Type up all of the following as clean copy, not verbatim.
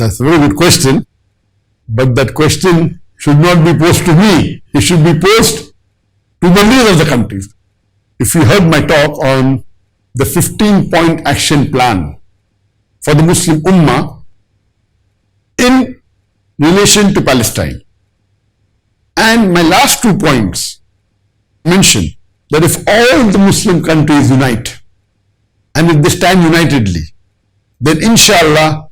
That's a very good question. But that question should not be posed to me. It should be posed to the leaders of the countries. If you heard my talk on the 15-point action plan for the Muslim Ummah in relation to Palestine, and my last 2 points mention that if all the Muslim countries unite and if they stand unitedly, then inshallah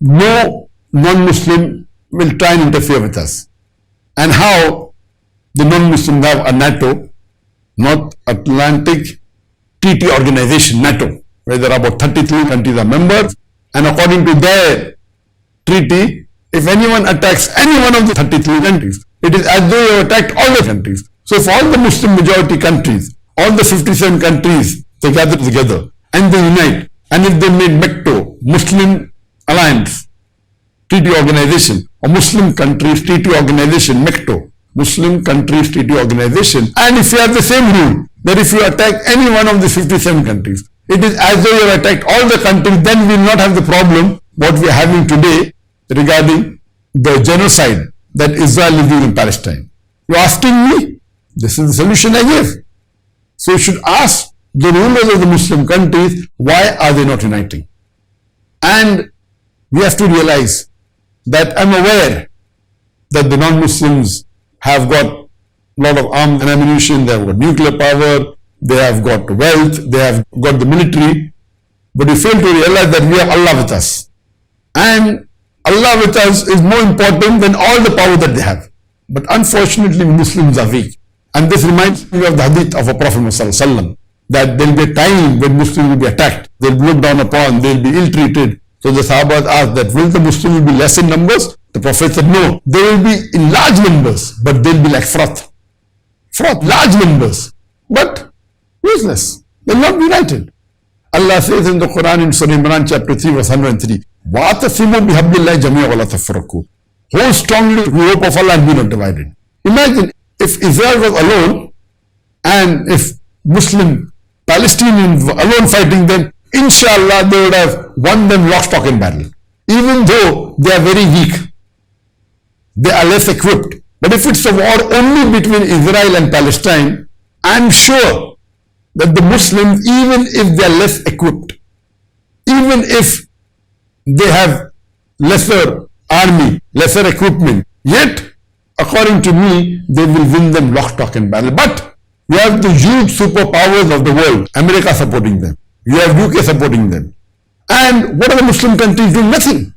no non-Muslim will try and interfere with us. And how the non-Muslims have a NATO, North Atlantic Treaty Organization, NATO, where there are about 33 countries are members, and according to their treaty, if anyone attacks any one of the 33 countries, it is as though you have attacked all the countries. So if all the Muslim majority countries, all the 57 countries, they gather together and they unite, and if they made MECTO, Muslim Alliance Treaty Organization, or Muslim Countries Treaty Organization, MECTO, Muslim Countries Treaty Organization, and if you have the same rule, that if you attack any one of the 57 countries, it is as though you have attacked all the countries, then we will not have the problem what we are having today regarding the genocide that Israel is doing in Palestine. You are asking me? This is the solution I gave. So you should ask the rulers of the Muslim countries, why are they not uniting? And we have to realize that I'm aware that the non-Muslims have got a lot of arms and ammunition, they have got nuclear power, they have got wealth, they have got the military, but we fail to realize that we have Allah with us. And Allah with us is more important than all the power that they have. But unfortunately, Muslims are weak. And this reminds me of the hadith of a Prophet ﷺ, that there will be a time when Muslims will be attacked, they will be looked down upon, they will be ill-treated. So the Sahabas asked that, will the Muslims be less in numbers? The Prophet said, no, they will be in large numbers, but they will be like froth. Froth, large numbers, but useless. They will not be united. Allah says in the Quran in Surah Imran chapter 3 verse 103, وَأَتَصِمُوا بِحَبْلِ اللَّهِ جَمِيعًا وَلَا تَفَرَّقُوا. Hold strongly to the rope of Allah and be not divided. Imagine if Israel was alone and if Muslim Palestinians were alone fighting them, inshallah they would have won them lock, stock and barrel. Even though they are very weak, they are less equipped. But if it's a war only between Israel and Palestine, I'm sure that the Muslims, even if they are less equipped, even if they have lesser army, lesser equipment, yet according to me, they will win them lock, stock and barrel. But you have the huge superpowers of the world, America supporting them. You have UK supporting them. And what are the Muslim countries doing? Nothing.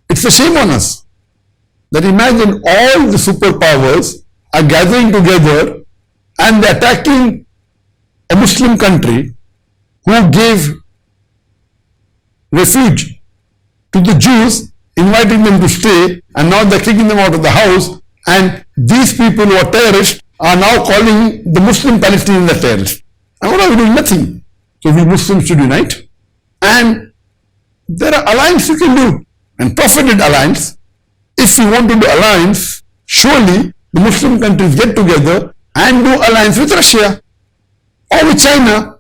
It's a shame on us. That imagine all the superpowers are gathering together and they're attacking a Muslim country who gave refuge to the Jews, inviting them to stay, and now they're kicking them out of the house, and these people who are terrorists are now calling the Muslim Palestinians a terrorist. And what are we doing? Nothing. So we Muslims should unite, and there are alliances you can do, and profited alliance. If you want to do alliance, surely the Muslim countries get together and do alliance with Russia or with China.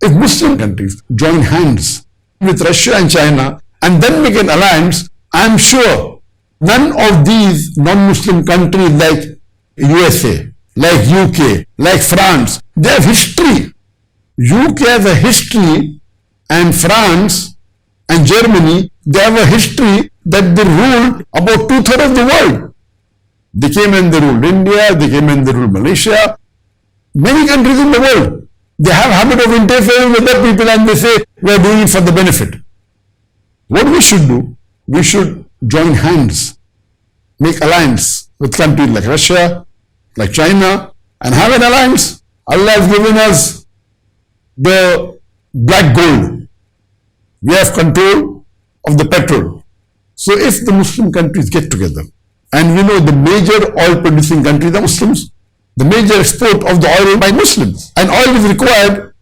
If Muslim countries join hands with Russia and China and then make an alliance, I'm sure none of these non-Muslim countries like USA, like UK, like France, they have history. UK has a history, and France and Germany, they have a history that they ruled about 2/3 of the world. They came and they ruled India, they came and they ruled Malaysia, many countries in the world. They have a habit of interfering with other people and they say, we are doing it for the benefit. What we should do, we should join hands, make alliance with countries like Russia, like China, and have an alliance. Allah has given us the black gold. We have control of the petrol. So if the Muslim countries get together, and we know the major oil producing countries are Muslims, the major export of the oil by Muslims, and oil is required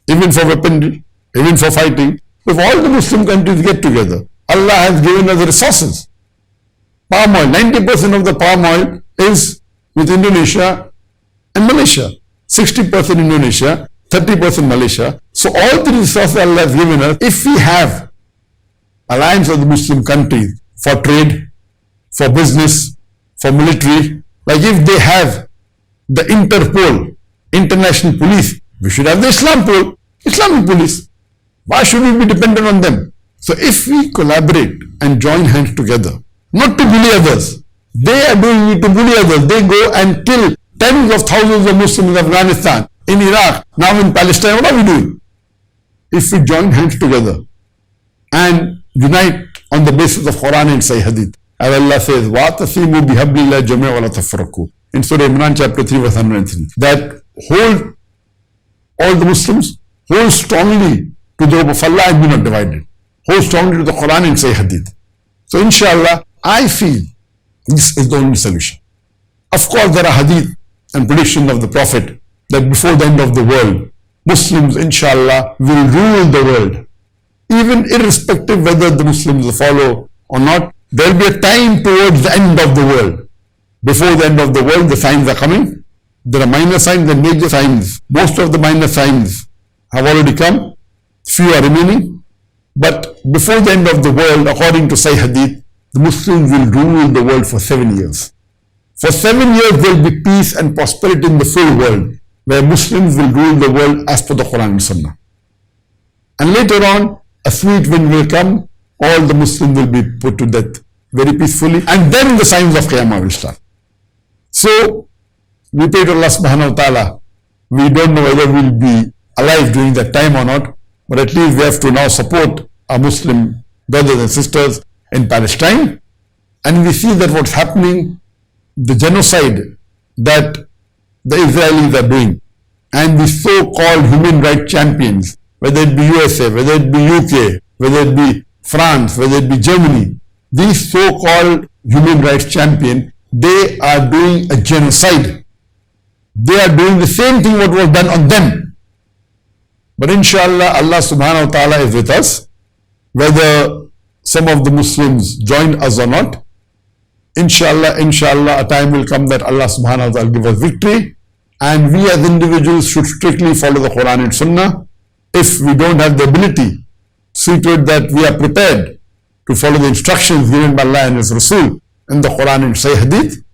even for weaponry, even for fighting. If all the Muslim countries get together, Allah has given us the resources. Palm oil, 90% of the palm oil is with Indonesia and Malaysia. 60% Indonesia, 30% Malaysia. So all the resources Allah has given us, if we have alliance of the Muslim countries for trade, for business, for military. Like if they have the Interpol, international police, we should have the Islamic police. Why should we be dependent on them? So if we collaborate and join hands together, not to bully others, they are doing it to bully others. They go and kill tens of thousands of Muslims in Afghanistan, in Iraq, now in Palestine. What are we doing? If we join hands together and unite on the basis of Quran and Sahih Hadith, as Allah says, وَاتَصِمُوا بِحَبْلِ اللَّهِ جَمِيعًا وَلَا تَفَرَّقُوا, in Surah Imran chapter 3 verse 103, that hold all the Muslims, hold strongly to the rope of Allah and be not divided. Hold strongly to the Quran and Sahih Hadith. So inshallah, I feel this is the only solution. Of course, there are hadith and predictions of the Prophet that before the end of the world, Muslims inshallah will rule the world. Even irrespective whether the Muslims will follow or not, there will be a time towards the end of the world. Before the end of the world, the signs are coming. There are minor signs and major signs. Most of the minor signs have already come. Few are remaining. But before the end of the world, according to Sahih Hadith, the Muslims will rule the world for 7 years. For 7 years, there will be peace and prosperity in the full world, where Muslims will rule the world as per the Quran and Sunnah. And later on, a sweet wind will come, all the Muslims will be put to death very peacefully, and then the signs of Qiyamah will start. So, we pray to Allah subhanahu wa ta'ala. We don't know whether we'll be alive during that time or not, but at least we have to now support our Muslim brothers and sisters in Palestine. And we see that what's happening, the genocide that the Israelis are doing, and the so-called human rights champions, whether it be USA, whether it be UK, whether it be France, whether it be Germany, these so-called human rights champions, they are doing a genocide. They are doing the same thing what was done on them. But inshallah, Allah subhanahu wa ta'ala is with us. Whether some of the Muslims join us or not, inshallah, a time will come that Allah subhanahu wa ta'ala will give us victory. And we as individuals should strictly follow the Quran and Sunnah. If we don't have the ability, see to it that we are prepared to follow the instructions given by Allah and His Rasul in the Quran and Sahih Hadith.